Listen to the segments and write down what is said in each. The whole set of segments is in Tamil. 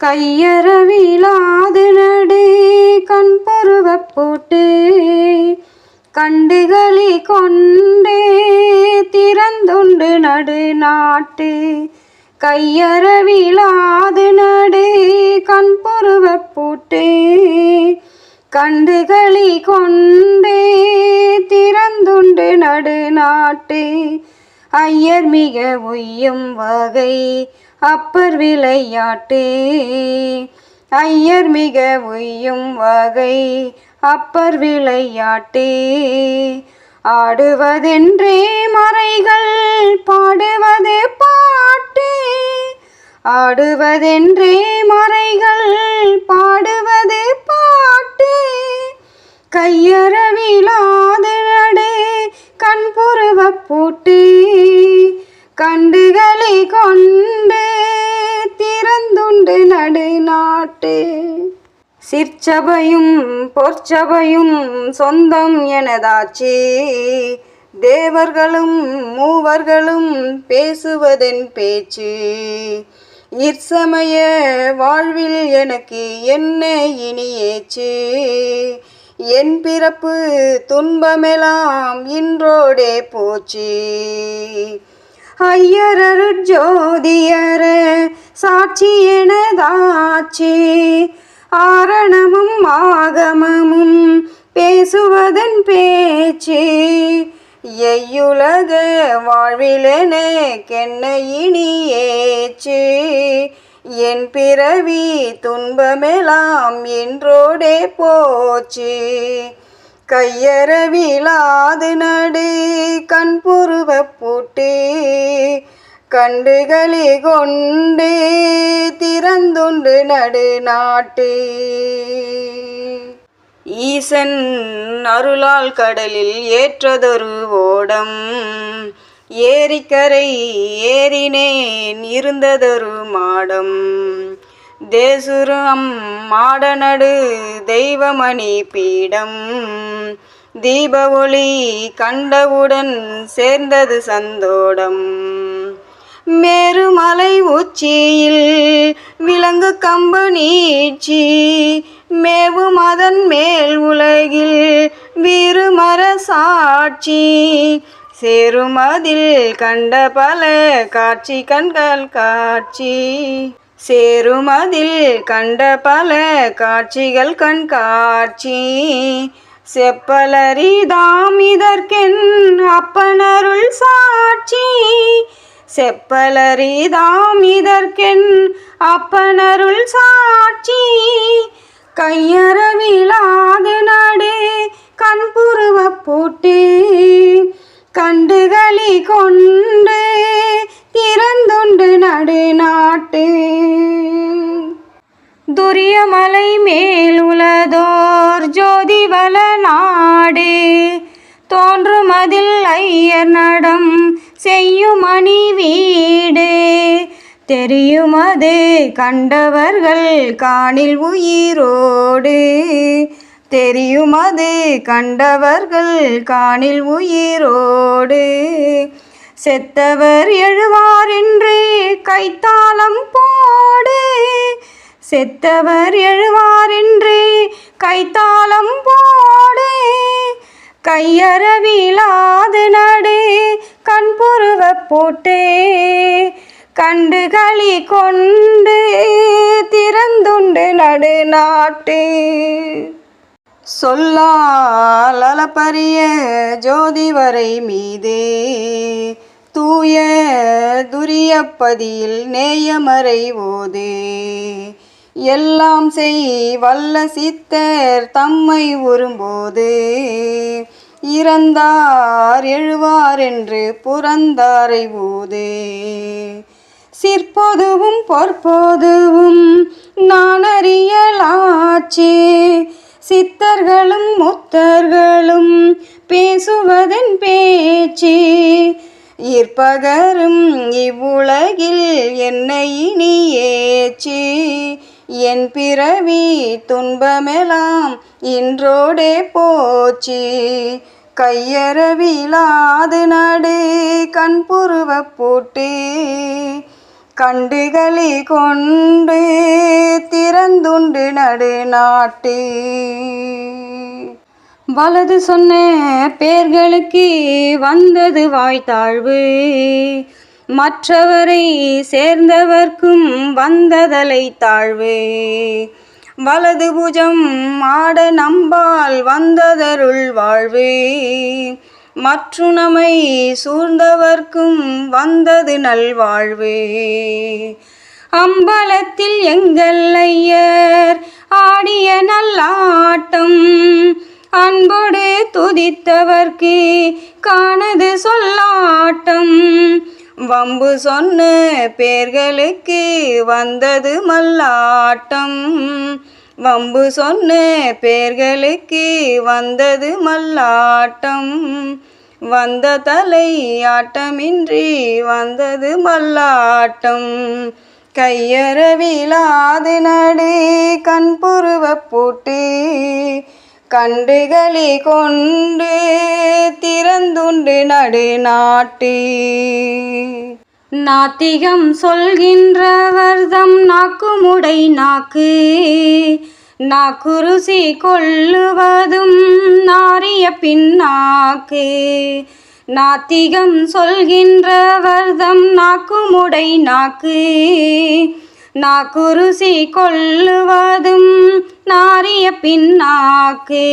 கையறவிலாது நடு கண் பருவ போட்டு கண்டுகளி கொண்டே திறந்துண்டு நடு நாட்டு. கையறவிலாது நடு கண் பருவ போட்டு கண்டுகளி கொண்டே திறந்துண்டு நடு நாட்டு. ஐயர் மிக உய்யும் வகை அப்பர் விளையாட்டு. ஐயர் மிக உய்யும் வகை அப்பர் விளையாட்டு. ஆடுவதென்றே மறைகள் பாடுவதே பாட்டு. ஆடுவதென்றே மறைகள் பாடுவதே பாட்டு. கையறவிலாது நடு கண் புருவ போட்டு கண்டுகளி கொண்டு திறந்துண்டு நடு நாட்டு. சிற்சபையும் பொற்சபையும் சொந்தம் எனதாச்சு. தேவர்களும் மூவர்களும் பேசுவதென் பேச்சு. இற்சமய வாழ்வில் எனக்கு என்ன இனியேச்சு. என் பிறப்பு துன்பமெல்லாம் இன்றோடே போச்சு. ஐயரருட் ஜோதியர சாட்சி எனதாச்சு. ஆரணமும் ஆகமமும் பேசுவதன் பேச்சு. எய்யுலக வாழ்விலெனக்கென்ன இனியேச்சு. என் பிறவி துன்பமெல்லாம் இன்றோடே போச்சு. கையறவிலாது நடு கண் புருவ பூட்டு கண்டுகளி கொண்டு திறந்துண்டு நடு நாட்டு. ஈசன் அருளால் கடலில் ஏற்றதொரு ஓடம். ஏரிக்கரை ஏறினேன் இருந்ததொரு மாடம். தேசுரம் மாடநடு தெய்வமணி பீடம். தீப ஒளி கண்டவுடன் சேர்ந்தது சந்தோடம். மேருமலை உச்சியில் விலங்கு கம்பு நீட்சி. மேவும் அதன் மேல் உலகில் வீறுமர சாட்சி. சேருமதில் கண்ட பல காட்சி கண்கள் காட்சி. சேருமதில் கண்ட பல காட்சிகள் கண் காட்சி. செப்பலரிதாம் இதற்கென் அப்பனருள் சாட்சி. செப்பலரிதாம் இதற்கென் அப்பனருள் சாட்சி. கையறவிலாது நடு கண் புருவ போட்டு கண்டுகளி கொண்டு திறந்துண்டு நடு நாட்டு. துரியமலை மேல் உலதோர் ஜோதிவல நாடு. தோன்றுமதில் ஐயர் நடம் செய்யுமணி வீடு. தெரியுமது கண்டவர்கள் காணில் உயிரோடு. தெரியுமது கண்டவர்கள் காணில் உயிரோடு. செத்தவர் எழுவார் என்று கைத்தாளம் போடு. செத்தவர் எழுவார் என்று கைத்தாளம் போடு. கையறவிலாது நடு கண் புருவ போட்டு கண்டுகளி கொண்டு திறந்துண்டு நடு நாட்டு. சொல்லால் அளப்பரிய ஜோதி வரை மீதே தூய துரியப்பதியில் நேயமறை ஓதே. எல்லாம் செய் வல்ல சித்தர் தம்மை உறும்போது இறந்தார் எழுவார் என்று புறந்தாரை ஊதே. சிற்பொதுவும் பொற்பொதுவும் நான் அறியலாச்சே. சித்தர்களும் முத்தர்களும் பேசுவதன் பேச்சு. ஈர்ப்பகரும் இவ்வுலகில் என்னை இனியேச்சு. என் பிறவி துன்பமெல்லாம் இன்றோடே போச்சு. கையறவிலாது நடு கண் புருவ போட்டு கண்டுகளி கொண்டு திறந்துண்டு நடுநாட்டு. வலது சொன்ன பேர்களுக்கு வந்தது வாய்த்தாழ்வு, மற்றவரை சேர்ந்தவர்க்கும் வந்ததலை தாழ்வு. வலது புஜம் ஆட நம்பால் வந்ததருள் வாழ்வு, மற்றுணமை சூழ்ந்தவர்க்கும் வந்தது நல்வாழ்வு. அம்பலத்தில் எங்கள் ஐயர் ஆடிய நல்லாட்டம், அன்போடு துதித்தவர்க்கு காணது சொல்லாட்டம். வம்பு சொன்ன பேர்களுக்கு வந்தது மல்லாட்டம், வம்பு சொன்ன பேர்களுக்கு வந்தது மல்லாட்டம். வந்த தலை ஆட்டமின்றி வந்தது மல்லாட்டம். கையறவிலாது நடு கண்புருவ பூட்டு, கண்டுகளி கொண்டு திறந்துண்டு நடுநாட்டு. நாத்திகம் சொல்கின்றவர்தம் நாக்குமுடை நாக்கு, நாக்குருசி கொள்ளுவதும் நாரிய பின்னாக்கு. நாத்திகம் சொல்கின்றவர்தம் நாக்குமுடை நாக்கு, நாக்குருசி கொள்ளுவதும் நாரிய பின்னாக்கு.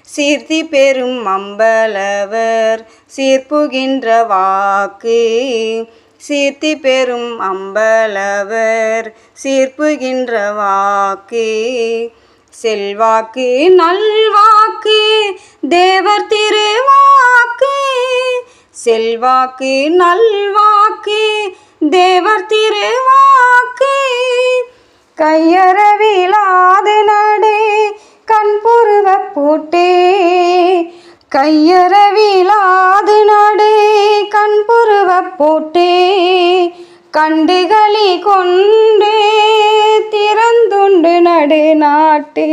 சீர்த்தி பெரும் அம்பலவர் சீர்ப்புகின்ற வாக்கு, சீர்த்தி பெரும் அம்பலவர் சீர்ப்புகின்ற வாக்கு. செல்வாக்கு நல்வாக்கு தேவர் திருவாக்கு, செல்வாக்கு நல்வாக்கு தேவர் திருவாக்கு. கையறவிலாது நடு கண்புருவ பூட்டு, கையறவிலாது நடு கண்புருவ பூட்டு. கண்டுகளி கொண்டு திறந்துண்டு நடுநாட்டு.